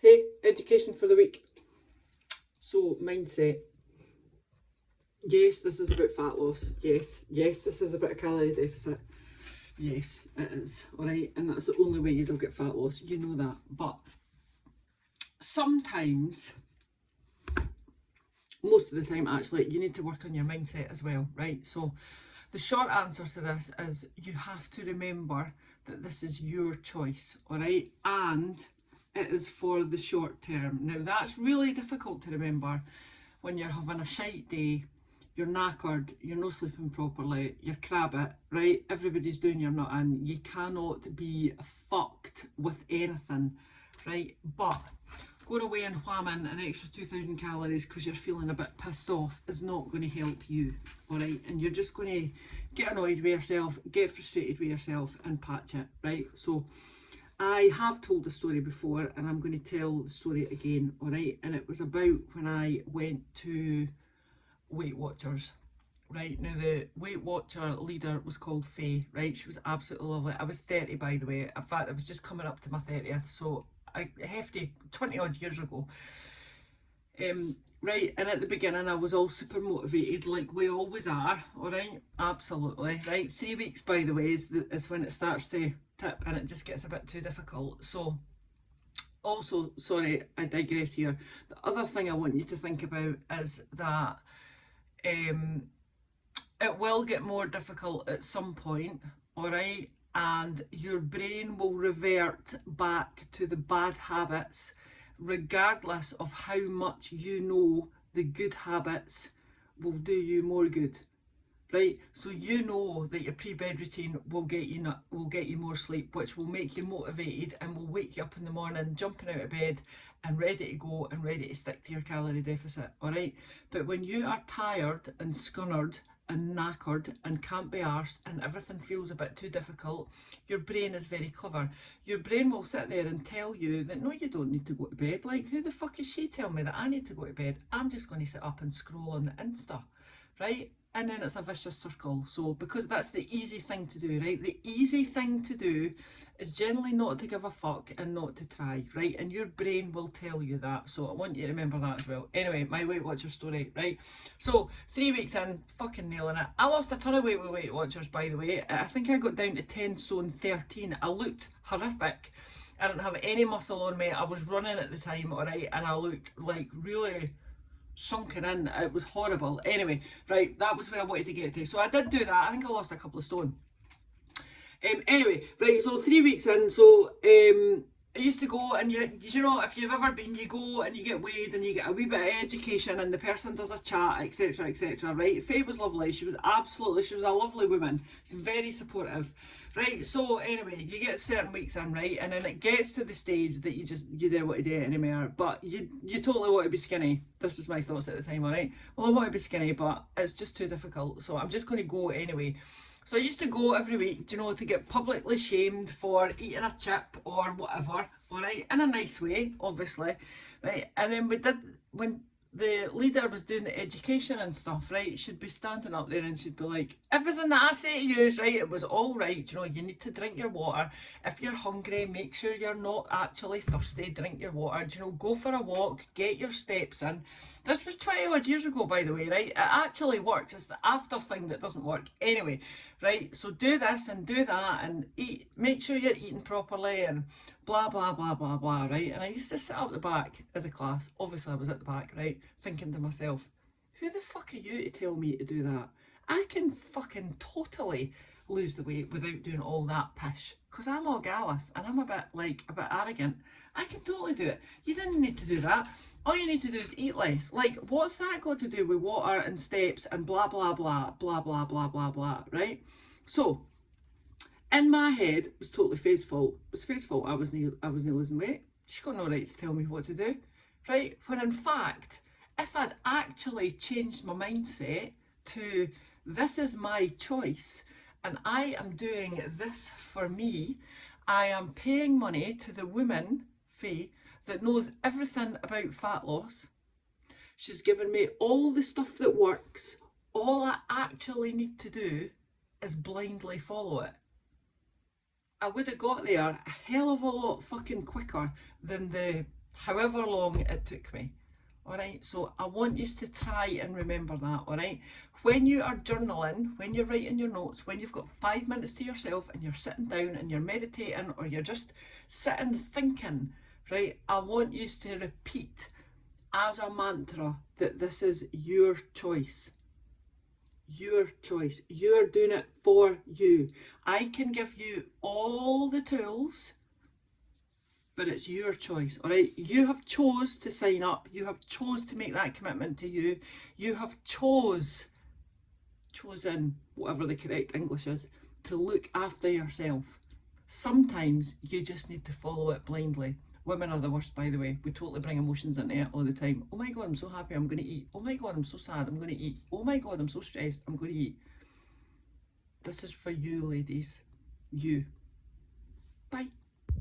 Hey, education for the week. So, mindset. Yes, this is about fat loss. Yes, this is about a calorie deficit. Yes, it is. Alright, and that's the only way you'll get fat loss. You know that. But sometimes, most of the time actually, you need to work on your mindset as well, right? So, the short answer to this is you have to remember that this is your choice, alright? And it is for the short term. Now, that's really difficult to remember when you're having a shite day, you're knackered, you're not sleeping properly, you're crabbit, right? Everybody's doing your nut in. You cannot be fucked with anything, right? But going away and whamming an extra 2,000 calories because you're feeling a bit pissed off is not going to help you, alright? And you're just going to get annoyed with yourself, get frustrated with yourself and patch it, right? So I have told the story before and I'm going to tell the story again, alright? And it was about when I went to Weight Watchers, right? Now the Weight Watcher leader was called Faye, right? She was absolutely lovely. I was 30, by the way. In fact, I was just coming up to my 30th, so a hefty 20 odd years ago. Right, and at the beginning I was all super motivated, like we always are, alright? Absolutely, right? 3 weeks, by the way, is when it starts to tip and it just gets a bit too difficult. So, also, sorry, I digress here. The other thing I want you to think about is that it will get more difficult at some point, alright? And your brain will revert back to the bad habits regardless of how much you know the good habits will do you more good, right? So you know that your pre-bed routine will get you more sleep, which will make you motivated and will wake you up in the morning jumping out of bed and ready to go and ready to stick to your calorie deficit, all right? But when you are tired and scunnered and knackered and can't be arsed and everything feels a bit too difficult, your brain is very clever. Your brain will sit there and tell you that no, you don't need to go to bed. Like, who the fuck is she telling me that I need to go to bed? I'm just going to sit up and scroll on the Insta, right? And then it's a vicious circle. So because that's the easy thing to do, right? The easy thing to do is generally not to give a fuck and not to try, right? And your brain will tell you that. So I want you to remember that as well. Anyway, my Weight Watchers story, right? So 3 weeks in, fucking nailing it. I lost a ton of weight with Weight Watchers, by the way. I think I got down to 10 stone 13. I looked horrific. I didn't have any muscle on me. I was running at the time, alright? And I looked like really sunken in. It was horrible. Anyway, right, that was where I wanted to get to. So I did do that. I think I lost a couple of stone. Anyway, right, so 3 weeks in, so I used to go and you know, if you've ever been, you go and you get weighed and you get a wee bit of education and the person does a chat, etc, etc, right? Faye was lovely. She was a lovely woman. She's very supportive, right? So anyway, you get certain weeks in, right? And then it gets to the stage that you don't want to do it anymore, but you totally want to be skinny. This was my thoughts at the time, alright? Well, I want to be skinny, but it's just too difficult, so I'm just going to go anyway. So I used to go every week, you know, to get publicly shamed for eating a chip or whatever, alright, in a nice way, obviously, right? And then when the leader was doing the education and stuff, right, she'd be standing up there and she'd be like, everything that I say to you is right, it was all right, you know, you need to drink your water. If you're hungry, make sure you're not actually thirsty, drink your water, you know, go for a walk, get your steps in. This was 20 odd years ago, by the way, right? It actually works. It's the after thing that doesn't work. Anyway, right, so do this and do that and eat, make sure you're eating properly and blah, blah, blah, blah, blah, right? And I used to sit up the back of the class. Obviously, I was at the back, right? Thinking to myself, who the fuck are you to tell me to do that? I can fucking totally lose the weight without doing all that pish. Because I'm all gallus and I'm a bit arrogant. I can totally do it. You didn't need to do that. All you need to do is eat less. Like, what's that got to do with water and steps and blah, blah, blah, blah, blah, blah, blah, blah, right? So, in my head, it was totally Faye's fault. It was Faye's fault. I was losing weight. She's got no right to tell me what to do, right? When in fact, if I'd actually changed my mindset to this is my choice and I am doing this for me, I am paying money to the woman, Faye, that knows everything about fat loss. She's given me all the stuff that works. All I actually need to do is blindly follow it. I would have got there a hell of a lot fucking quicker than the however long it took me. All right, so I want you to try and remember that. All right, when you are journaling, when you're writing your notes, when you've got 5 minutes to yourself and you're sitting down and you're meditating or you're just sitting thinking, right, I want you to repeat as a mantra that this is your choice. Your choice. You're doing it for you. I can give you all the tools, but it's your choice. All right, you have chose to sign up. You have chose to make that commitment to you. You have chosen, whatever the correct English is, to look after yourself. Sometimes you just need to follow it blindly. Women are the worst, by the way. We totally bring emotions into it all the time. Oh my God, I'm so happy, I'm going to eat. Oh my God, I'm so sad, I'm going to eat. Oh my God, I'm so stressed, I'm going to eat. This is for you, ladies. You. Bye.